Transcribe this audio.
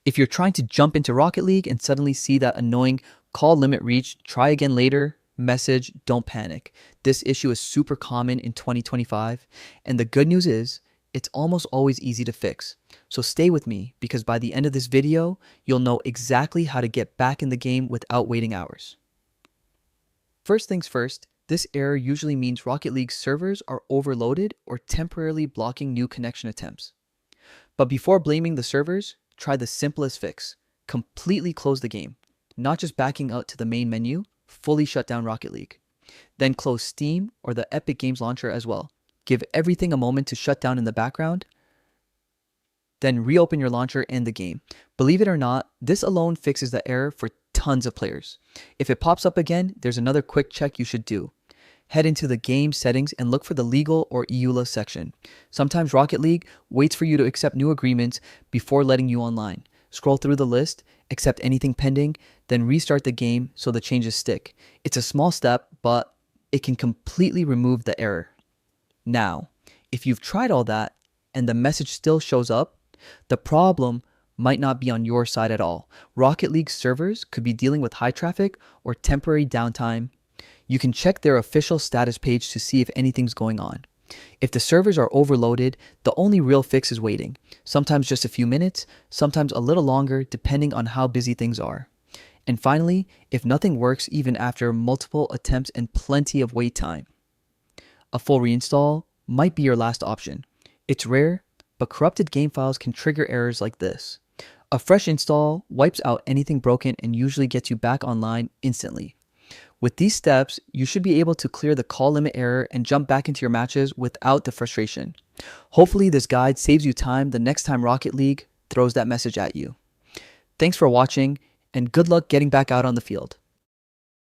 If you're trying to jump into Rocket League and suddenly see that annoying call limit reached, try again later message, don't panic. This issue is super common in 2025, and the good news is it's almost always easy to fix. So stay with me because by the end of this video, you'll know exactly how to get back in the game without waiting hours. First things first, this error usually means Rocket League's servers are overloaded or temporarily blocking new connection attempts. But before blaming the servers, try the simplest fix. Completely close the game. Not just backing out to the main menu, fully shut down Rocket League. Then close Steam or the Epic Games launcher as well. Give everything a moment to shut down in the background. Then reopen your launcher and the game. Believe it or not, this alone fixes the error for tons of players. If it pops up again, there's another quick check you should do. Head into the game settings and look for the legal or EULA section. Sometimes Rocket League waits for you to accept new agreements before letting you online. Scroll through the list, accept anything pending, then restart the game so the changes stick. It's a small step, but it can completely remove the error. Now, if you've tried all that and the message still shows up, the problem might not be on your side at all. Rocket League servers could be dealing with high traffic or temporary downtime. You can check their official status page to see if anything's going on. If the servers are overloaded, the only real fix is waiting. Sometimes just a few minutes, sometimes a little longer depending on how busy things are. And finally, if nothing works even after multiple attempts and plenty of wait time, a full reinstall might be your last option. It's rare, but corrupted game files can trigger errors like this. A fresh install wipes out anything broken and usually gets you back online instantly. With these steps, you should be able to clear the call limit error and jump back into your matches without the frustration. Hopefully this guide saves you time the next time Rocket League throws that message at you. Thanks for watching, and good luck getting back out on the field.